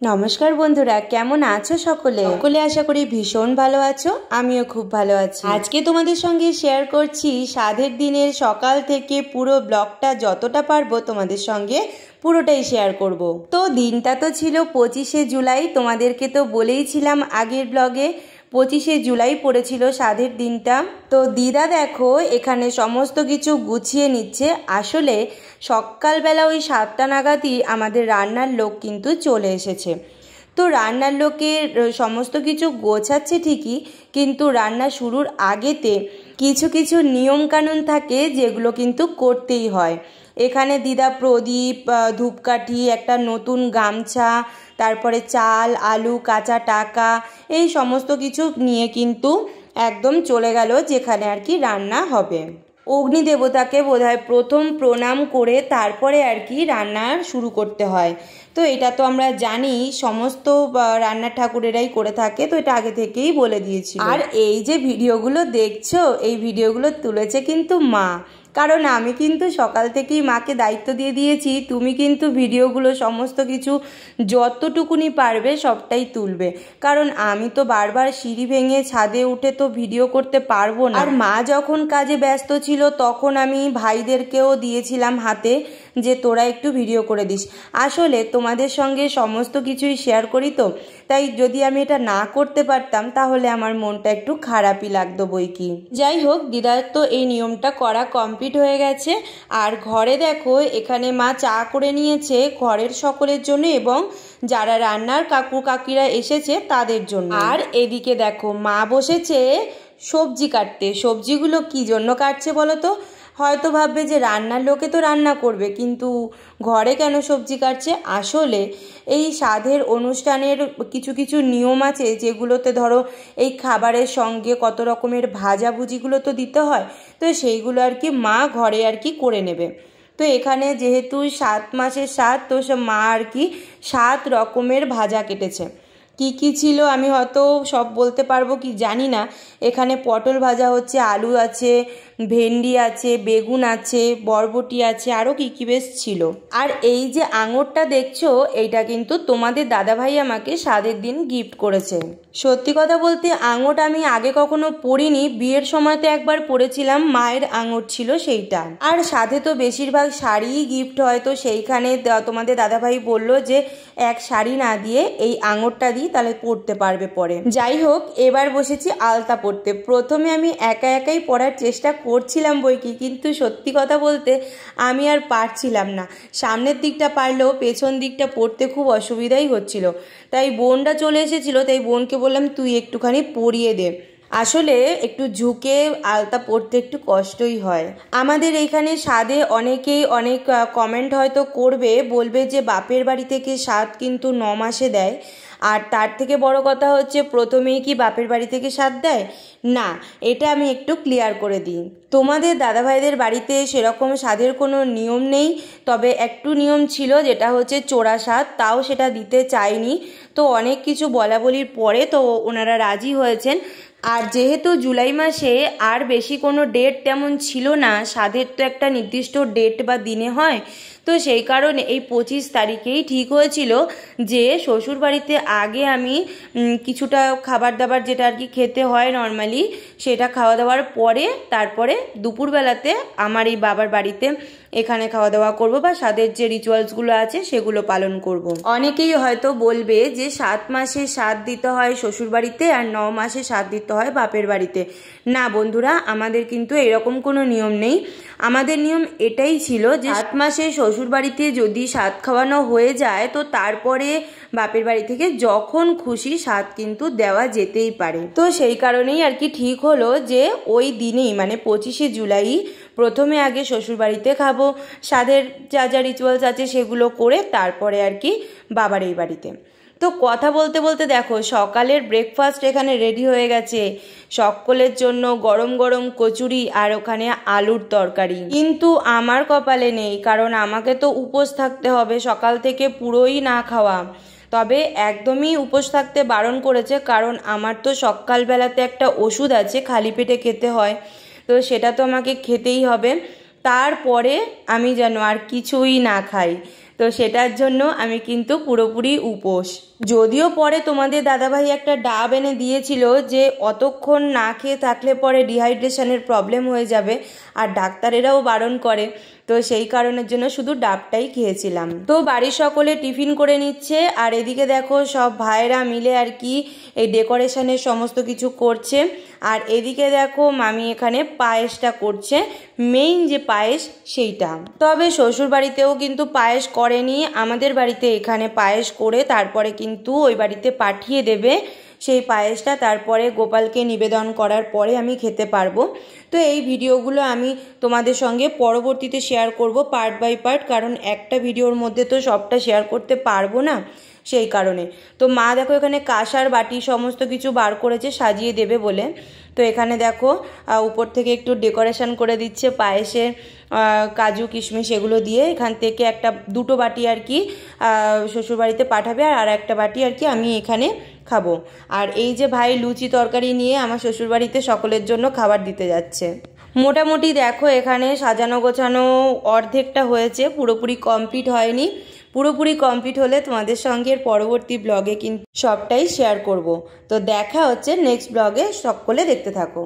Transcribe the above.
নমস্কার বন্ধুরা, কেমন আছো সকলে? আশা করি ভীষণ ভালো আছো। আমিও খুব ভালো আছি। আজকে তোমাদের সঙ্গে শেয়ার করছি স্বাদের দিনের সকাল থেকে পুরো ব্লগটা, যতটা পারবো তোমাদের সঙ্গে পুরোটাই শেয়ার করব। তো দিনটা তো ছিল 25শে জুলাই, তোমাদেরকে তো বলেইছিলাম আগের ব্লগে 25শে জুলাই পড়েছিল স্বাদের দিনটা। তো দিদা দেখো এখানে সমস্ত কিছু গুছিয়ে নিচ্ছে। আসলে সকালবেলা ওই 7টা নাগাদই আমাদের রান্নার লোক কিন্তু চলে এসেছে। তো রান্নার লোকের সমস্ত কিছু গোছাচ্ছে ঠিকই, কিন্তু রান্না শুরুর আগেতে কিছু কিছু নিয়মকানুন থাকে যেগুলো কিন্তু করতেই হয়। এখানে দিদা প্রদীপ, ধূপকাঠি, একটা নতুন গামছা, তারপরে চাল, আলু, কাঁচা টাকা, এই সমস্ত কিছু নিয়ে কিন্তু একদম চলে গেল যেখানে আর কি রান্না হবে। অগ্নিদেবতাকে বোধহয় প্রথম প্রণাম করে তারপরে আর কি রান্না শুরু করতে হয়। তো এটা তো আমরা জানি, সমস্ত রান্নার ঠাকুরেরাই করে থাকে, তো এটা আগে থেকেই বলে দিয়েছি। আর এই যে ভিডিওগুলো দেখছো, এই ভিডিওগুলো তুলেছে কিন্তু মা, কারণ আমি কিন্তু সকাল থেকেই মাকে দায়িত্ব দিয়ে দিয়েছি, তুমি কিন্তু ভিডিওগুলো সমস্ত কিছু যতটুকুনি পারবে সবটাই তুলবে, কারণ আমি তো বারবার সিঁড়ি ভেঙে ছাদে উঠে তো ভিডিও করতে পারবো না। আর মা যখন কাজে ব্যস্ত ছিল তখন আমি ভাইদেরকেও দিয়েছিলাম হাতে যে তোরা একটু ভিডিও করে দিস। আসলে তোমাদের সঙ্গে সমস্ত কিছুই শেয়ার করি, তো তাই যদি আমি এটা না করতে পারতাম তাহলে আমার মনটা একটু খারাপই লাগতো বই কি। যাই হোক, দিদার তো এই নিয়মটা করা কমপ্লিট হয়ে গেছে। আর ঘরে দেখো এখানে মা চা করে নিয়েছে ঘরের সকলের জন্য এবং যারা রান্নার কাকু কাকিরা এসেছে তাদের জন্য। আর এদিকে দেখো মা বসেছে সবজি কাটতে। সবজিগুলো কি জন্য কাটছে বলো তো? হয়তো ভাববে যে রান্নার লোকে তো রান্না করবে, কিন্তু ঘরে কেন সবজি কাটছে? আসলে এই স্বাদের অনুষ্ঠানের কিছু কিছু নিয়ম আছে যেগুলোতে ধরো এই খাবারের সঙ্গে কত রকমের ভাজাভুজিগুলো তো দিতে হয়, তো সেইগুলো আর কি মা ঘরে আর কি করে নেবে। তো এখানে যেহেতু 7 মাসের স্বাদ, তো মা আর কি 7 রকমের ভাজা কেটেছে। কি কি ছিল আমি হয়তো সব বলতে পারবো কি জানি না। এখানে পটল ভাজা হচ্ছে, আলু আছে, ভেন্ডি আছে, বেগুন আছে, বরবটি আছে, আরও কি কি বেশ ছিল। আর এই যে আঙুরটা দেখছো, এইটা কিন্তু তোমাদের দাদাভাই আমাকে স্বাদের দিন গিফট করেছে। সত্যি কথা বলতে আঙুর আমি আগে কখনো পরিনি, বিয়ের সময় তো একবার পরেছিলাম, মায়ের আঙুর ছিল সেইটা। আর সাথে তো বেশিরভাগ শাড়িই গিফট হয়, তো সেইখানে তোমাদের দাদাভাই বলল যে এক শাড়ি না দিয়ে এই আঙুরটা দিই, তাহলে পরতে পারবে পরে। যাই হোক, এবার বসেছি আলতা পরতে। প্রথমে আমি একা একাই পরার চেষ্টা করছিলাম বই কি, কিন্তু সত্যি কথা বলতে আমি আর পারছিলাম না। সামনের দিকটা পারলেও পেছন দিকটা পরতে খুব অসুবিধাই হচ্ছিল। তাই বোনটা চলে এসেছিল, তাই বোনকে বললাম তুই একটুখানি পরিয়ে দে। আসলে একটু ঝুঁকে আলতা পরতে একটু কষ্টই হয়। আমাদের এইখানে স্বাদে অনেকেই অনেক কমেন্ট হয়তো করবে, বলবে যে বাপের বাড়ি থেকে স্বাদ কিন্তু 9 মাসে দেয়। আর তার থেকে বড় কথা হচ্ছে প্রথমেই কি বাপের বাড়ি থেকে স্বাদ দেয়? না, এটা আমি একটু ক্লিয়ার করে দিই। তোমাদের দাদাভাইদের বাড়িতে সেরকম স্বাদের কোনো নিয়ম নেই, তবে একটু নিয়ম ছিল, যেটা হচ্ছে চোরা স্বাদ, তাও সেটা দিতে চায়নি। তো অনেক কিছু বলা বলির পরে তো ওনারা রাজি হয়েছেন। আর যেহেতু জুলাই মাসে আর বেশি কোনো ডেট তেমন ছিল না, স্বাদের তো একটা নির্দিষ্ট ডেট বা দিনে হয়, তো সেই কারণে এই 25 তারিখেই ঠিক হয়েছিল যে শ্বশুর বাড়িতে আগে আমি কিছুটা খাবার দাবার যেটা আর কি খেতে হয় নর্মালি, সেটা খাওয়া দাওয়ার পরে তারপরে দুপুরবেলাতে আমার এই বাবার বাড়িতে এখানে খাওয়া দাওয়া করব বা স্বাদের যে রিচুয়ালসগুলো আছে সেগুলো পালন করব। অনেকেই হয়তো বলবে যে 7 মাসে স্বাদ দিতে হয় শ্বশুর বাড়িতে আর 9 মাসে স্বাদ দিতে হয় বাপের বাড়িতে। না বন্ধুরা, আমাদের কিন্তু এরকম কোনো নিয়ম নেই। আমাদের নিয়ম এটাই ছিল যে 7 মাসে শ্বশুর বাড়িতে যদি স্বাদ খাওয়ানো হয়ে যায়, তো তারপরে বাপের বাড়ি থেকে যখন খুশি স্বাদ কিন্তু দেওয়া যেতেই পারে। তো সেই কারণেই আর কি ঠিক হলো যে ওই দিনেই মানে 25শে জুলাই প্রথমে আগে শ্বশুর বাড়িতে খাবো, স্বাদের যা যা রিচুয়ালস আছে সেগুলো করে তারপরে আর কি বাবার এই বাড়িতে। তো কথা বলতে বলতে দেখো সকালের ব্রেকফাস্ট এখানে রেডি হয়ে গেছে সকলের জন্য, গরম গরম কচুরি আর ওখানে আলুর তরকারি। কিন্তু আমার কপালে নেই, কারণ আমাকে তো উপোস থাকতে হবে, সকাল থেকে পুরোই না খাওয়া। তবে একদমই উপোস থাকতে বারণ করেছে, কারণ আমার তো সকালবেলাতে একটা ওষুধ আছে, খালি পেটে খেতে হয়, তো সেটা তো আমাকে খেতেই হবে। তারপরে আমি যেন আর কিছুই না খাই। তো সেটার জন্য আমি কিন্তু পুরোপুরি উপোস। যদিও পরে তোমাদের দাদাভাই একটা ডাব এনে দিয়েছিল যে অতক্ষণ না খেয়ে থাকলে পরে ডিহাইড্রেশনের প্রবলেম হয়ে যাবে, আর ডাক্তারেরাও বারণ করে, তো সেই কারণের জন্য শুধু ডাবটাই খেয়েছিলাম। তো বাড়ির সকলে টিফিন করে নিচ্ছে, আর এদিকে দেখো সব ভাইরা মিলে আর কি এই ডেকোরেশনের সমস্ত কিছু করছে। আর এদিকে দেখো মামি এখানে পায়েসটা করছে, মেইন যে পায়েস সেইটা। তবে শ্বশুর বাড়িতেও কিন্তু পায়েস করেনি, আমাদের বাড়িতে এখানে পায়েস করে তারপরে কিন্তু ওই বাড়িতে পাঠিয়ে দেবে সেই পায়েসটা, তারপরে গোপালকে নিবেদন করার পরে আমি খেতে পারবো। তো এই ভিডিওগুলো আমি তোমাদের সঙ্গে পরবর্তীতে শেয়ার করব পার্ট বাই পার্ট, কারণ একটা ভিডিওর মধ্যে তো সবটা শেয়ার করতে পারবো না, সেই কারণে। তো মা দেখো এখানে কাঁসার বাটি সমস্ত কিছু বার করেছে সাজিয়ে দেবে বলে। তো এখানে দেখো উপর থেকে একটু ডেকোরেশন করে দিচ্ছে পায়েসের কাজু কিশমিশ এগুলো দিয়ে। এখান থেকে দুটো বাটি আর কি শ্বশুরবাড়িতে পাঠাবে, আর একটা বাটি আর কি আমি এখানে খাবো। আর এই যে ভাই লুচি তরকারি নিয়ে আমার শ্বশুরবাড়িতে সকলের জন্য খাবার দিতে যাচ্ছে। মোটামুটি দেখো এখানে সাজানো গোছানো অর্ধেকটা হয়েছে, পুরোপুরি কমপ্লিট হয়নি। পুরোপুরি কমপ্লিট হলে তোমাদের সঙ্গে পরবর্তী ব্লগে কিন্তু সবটাই শেয়ার করব। তো দেখা হচ্ছে নেক্সট ব্লগে, সকলে দেখতে থাকো।